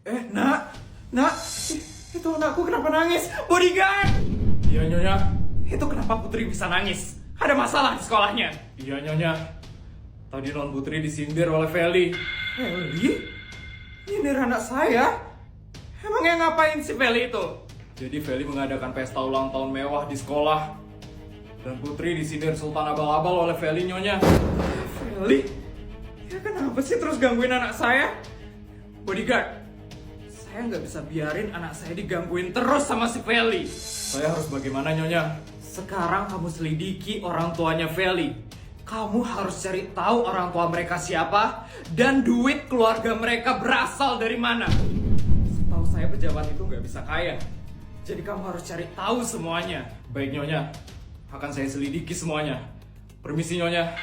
Nak, itu anakku kenapa nangis? Bodyguard! Iya Nyonya. Itu kenapa Putri bisa nangis? Ada masalah di sekolahnya? Iya Nyonya. Tadi Non Putri disindir oleh Feli. Feli? Nyindir anak saya? Emangnya ngapain si Feli itu? Jadi Feli mengadakan pesta ulang tahun mewah di sekolah. Dan Putri disindir Sultan Abal-Abal oleh Feli Nyonya. Feli? Ya kenapa sih terus gangguin anak saya? Bodyguard, saya nggak bisa biarin anak saya digangguin terus sama si Feli. Saya harus bagaimana Nyonya? Sekarang kamu selidiki orang tuanya Feli. Kamu harus cari tahu orang tua mereka siapa dan duit keluarga mereka berasal dari mana. Setahu saya pejabat itu nggak bisa kaya. Jadi kamu harus cari tahu semuanya. Baik Nyonya. Akan saya selidiki semuanya. Permisi Nyonya.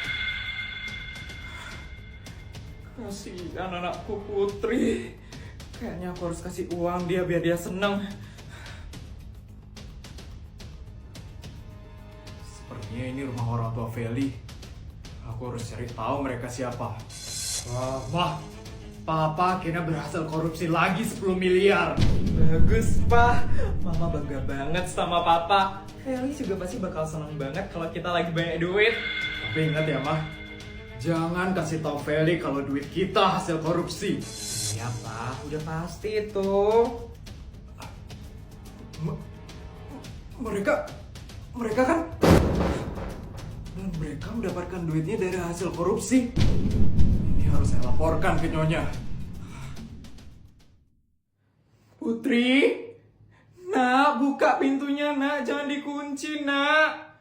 Kasihan anakku Putri. Kayaknya aku harus kasih uang dia biar dia seneng. Sepertinya ini rumah orang tua Feli. Aku harus cari tahu mereka siapa. Wah, Papa akhirnya berhasil korupsi lagi 10 miliar. Bagus, Pak. Mama bangga banget sama Papa. Feli juga pasti bakal senang banget kalau kita lagi banyak duit. Tapi ingat ya Mah, jangan kasih tahu Feli kalau duit kita hasil korupsi. Iya, Pak. Udah pasti itu. Mereka kan dan mereka mendapatkan duitnya dari hasil korupsi. Ini harus saya laporkan ke Nyonya. Putri, nak, buka pintunya, nak. Jangan dikunci, nak.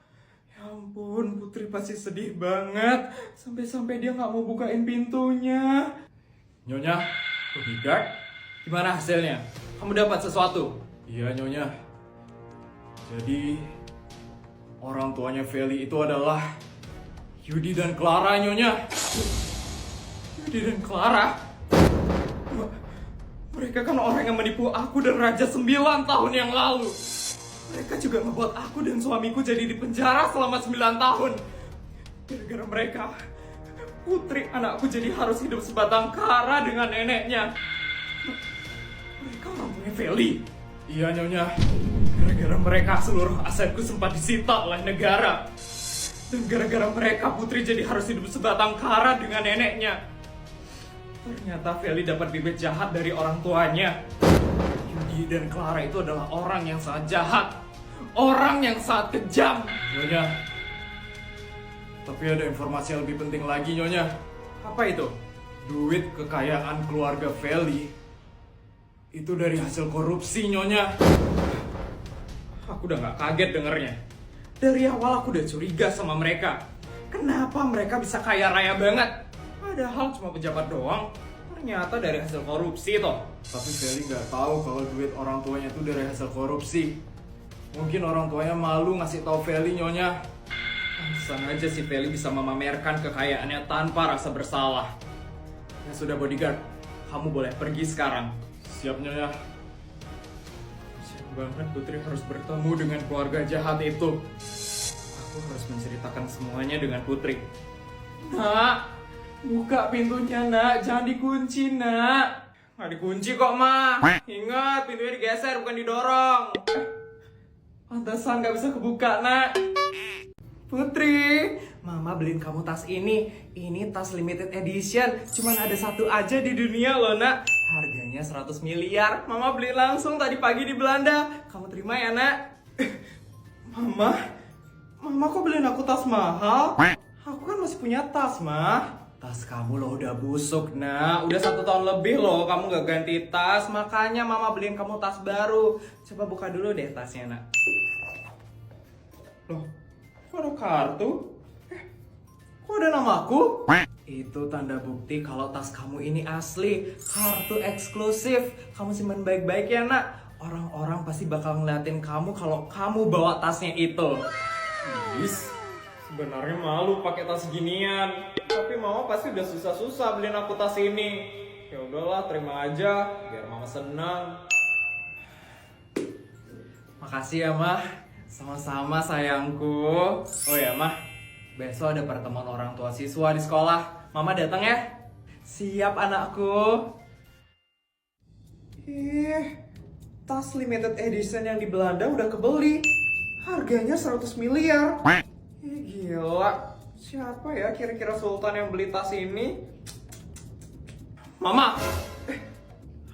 Ya ampun, Putri pasti sedih banget. Sampai-sampai dia nggak mau bukain pintunya. Nyonya, Bodyguard, gimana hasilnya? Kamu dapat sesuatu? iya Nyonya. Jadi orang tuanya Feli itu adalah Yudi dan Clara Nyonya. Yudi dan Clara? Mereka kan orang yang menipu aku dan Raja 9 tahun yang lalu. Mereka juga ngebuat aku dan suamiku jadi di penjara selama 9 tahun. Gara-gara mereka, Putri anakku jadi harus hidup sebatang kara dengan neneknya. Mereka orang punya Feli. Iya Nyonya. Gara-gara mereka seluruh asetku sempat disita oleh negara. Dan gara-gara mereka Putri jadi harus hidup sebatang kara dengan neneknya. Ternyata Feli dapat bibit jahat dari orang tuanya. Yudi dan Clara itu adalah orang yang sangat jahat. Orang yang sangat kejam. Nyonya. Tapi ada informasi yang lebih penting lagi Nyonya. Apa itu? Duit kekayaan keluarga Feli itu dari hasil korupsi Nyonya. Aku udah gak kaget dengernya. Dari awal aku udah curiga sama mereka. Kenapa mereka bisa kaya raya banget? Padahal cuma pejabat doang. Ternyata dari hasil korupsi toh. Tapi Feli nggak tahu kalau duit orang tuanya itu dari hasil korupsi. Mungkin orang tuanya malu ngasih tahu Feli Nyonya. Pantesan aja si Feli bisa memamerkan kekayaannya tanpa rasa bersalah. Ya sudah Bodyguard, kamu boleh pergi sekarang. Siap Nyonya. Sayang banget Putri harus bertemu dengan keluarga jahat itu. Aku harus menceritakan semuanya dengan Putri. Nak, buka pintunya nak, jangan dikunci nak. Nggak dikunci kok Ma. Ingat, pintunya digeser bukan didorong. Pantesan nggak bisa kebuka nak. Putri, Mama beliin kamu tas ini. Ini tas limited edition. Cuman ada satu aja di dunia loh nak. Harganya 100 miliar. Mama beli langsung tadi pagi di Belanda. Kamu terima ya nak? Mama kok beliin aku tas mahal? Aku kan masih punya tas mah. Tas kamu loh udah busuk nak. Udah 1 tahun lebih loh kamu gak ganti tas. Makanya Mama beliin kamu tas baru. Coba buka dulu deh tasnya nak. Loh, kok ada kartu? Kok ada namaku? Itu tanda bukti kalau tas kamu ini asli. Kartu eksklusif. Kamu simpan baik-baik ya nak. Orang-orang pasti bakal ngeliatin kamu kalau kamu bawa tasnya itu. Is, sebenarnya malu pakai tas ginian. Tapi Mama pasti udah susah-susah beliin aku tas ini. Ya udahlah, terima aja biar Mama senang. Makasih ya Mah. Sama-sama sayangku. Oh ya Mah, besok ada pertemuan orang tua siswa di sekolah. Mama datang ya? Siap anakku. Tas limited edition yang di Belanda udah kebeli. Harganya 100 miliar. Gila. Siapa ya kira-kira sultan yang beli tas ini? Mama,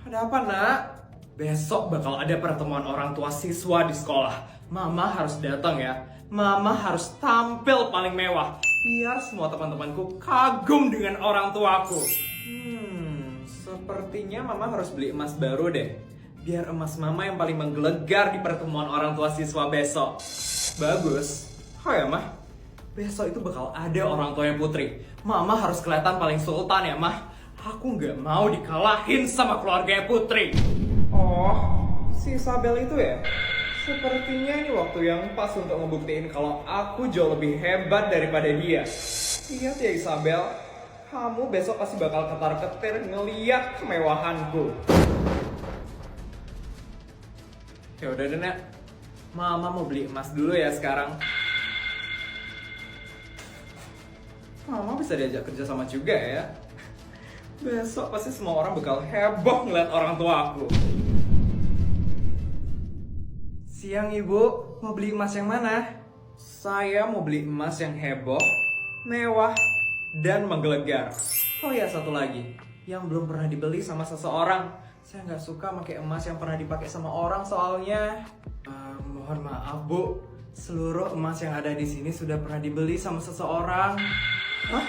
Ada apa, Nak? besok bakal ada pertemuan orang tua siswa di sekolah. Mama harus datang ya. Mama harus tampil paling mewah. Biar semua teman-temanku kagum dengan orang tuaku. Sepertinya Mama harus beli emas baru deh. Biar emas Mama yang paling menggelegar di pertemuan orang tua siswa besok. Bagus. Oh ya, Mah. Besok itu bakal ada orang tuanya Putri. Mama harus kelihatan paling sultan ya, Mah. Aku nggak mau dikalahin sama keluarganya Putri. Oh, si Isabel itu ya? Sepertinya ini waktu yang pas untuk ngebuktiin kalau aku jauh lebih hebat daripada dia. Lihat ya Isabel, kamu besok pasti bakal ketar-ketir ngeliat kemewahanku. Ya udah deh, Nek. Mama mau beli emas dulu ya sekarang. Mama bisa diajak kerja sama juga ya. Besok pasti semua orang bakal heboh ngeliat orang tua aku. Siang Ibu, mau beli emas yang mana? Saya mau beli emas yang heboh, mewah, dan menggelegar. Oh ya, satu lagi, yang belum pernah dibeli sama seseorang. Saya nggak suka pakai emas yang pernah dipakai sama orang soalnya. Mohon maaf Bu, seluruh emas yang ada di sini sudah pernah dibeli sama seseorang. Hah?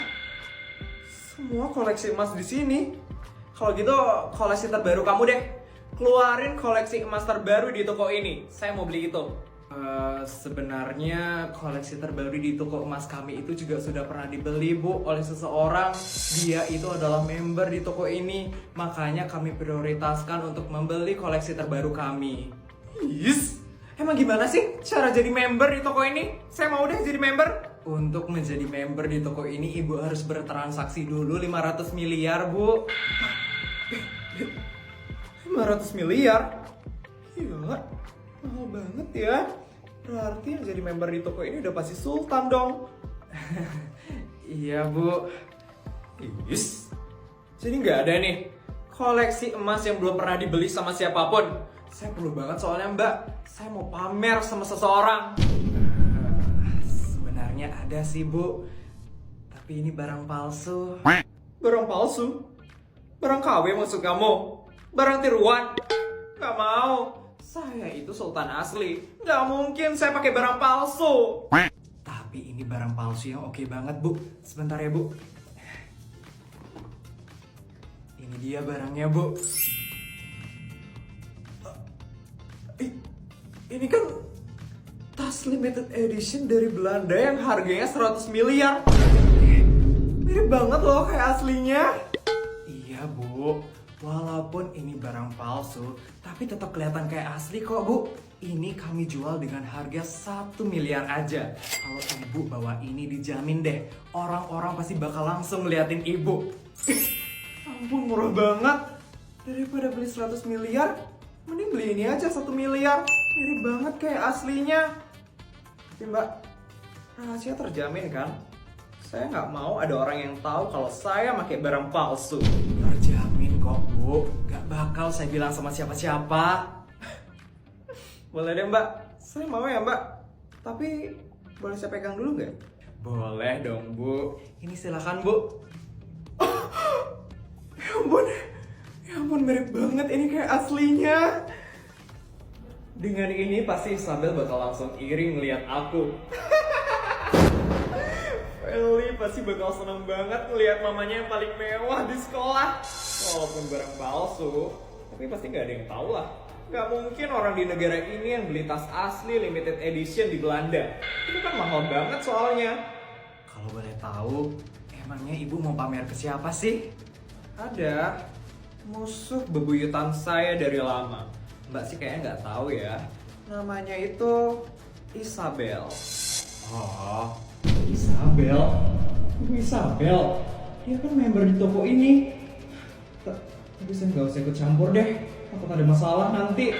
Semua koleksi emas di sini? Kalau gitu koleksi terbaru kamu deh. Keluarin koleksi emas terbaru di toko ini. Saya mau beli itu. Sebenarnya koleksi terbaru di toko emas kami itu juga sudah pernah dibeli Bu oleh seseorang. Dia itu adalah member di toko ini. Makanya kami prioritaskan untuk membeli koleksi terbaru kami. Yes. Emang gimana sih cara jadi member di toko ini? Saya mau deh jadi member. Untuk menjadi member di toko ini, Ibu harus bertransaksi dulu 500 miliar, Bu. 500 miliar? Gila, mahal banget ya. Berarti yang jadi member di toko ini udah pasti sultan dong. Iya, Bu. Yes. Jadi nggak ada nih koleksi emas yang belum pernah dibeli sama siapapun. Saya perlu banget soalnya, Mbak. Saya mau pamer sama seseorang. Sebenarnya ada sih, Bu. Tapi ini barang palsu. Barang palsu? Barang KW maksud kamu? Barang tiruan? Gak mau. Saya itu sultan asli. Gak mungkin saya pakai barang palsu. Tapi ini barang palsu yang oke banget, Bu. Sebentar ya, Bu. Ini dia barangnya, Bu. Ini kan tas limited edition dari Belanda yang harganya 100 miliar. Mirip banget loh kayak aslinya. Iya, Bu. Walaupun ini barang palsu, tapi tetap kelihatan kayak asli kok, Bu. Ini kami jual dengan harga 1 miliar aja. Kalau Ibu bawa ini dijamin deh, orang-orang pasti bakal langsung ngeliatin Ibu. Ampun, murah banget. Daripada beli 100 miliar, mending beli ini aja 1 miliar. Mirip banget kayak aslinya. Tapi Mbak, rahasia terjamin kan? Saya nggak mau ada orang yang tahu kalau saya pakai barang palsu. Terjamin kok, Bu. Nggak bakal saya bilang sama siapa-siapa. Boleh deh, Mbak. Saya mau ya, Mbak. Tapi boleh saya pegang dulu nggak? Boleh dong, Bu. Ini silakan, Bu. Ya ampun. Ya ampun, mirip banget. Ini kayak aslinya. Dengan ini pasti Isabel bakal langsung iri ngeliat aku. Feli pasti bakal seneng banget ngeliat mamanya yang paling mewah di sekolah. Walaupun barang palsu, tapi pasti gak ada yang tahu lah. Gak mungkin orang di negara ini yang beli tas asli limited edition di Belanda. Itu kan mahal banget soalnya. Kalau boleh tahu, emangnya Ibu mau pamer ke siapa sih? Ada musuh bebuyutan saya dari lama. Mbak sih kayaknya nggak tahu ya. Namanya itu Isabel. Oh, Isabel? Ibu Isabel? Dia kan member di toko ini. Tapi saya nggak usah ikut campur deh. Takut ada masalah nanti.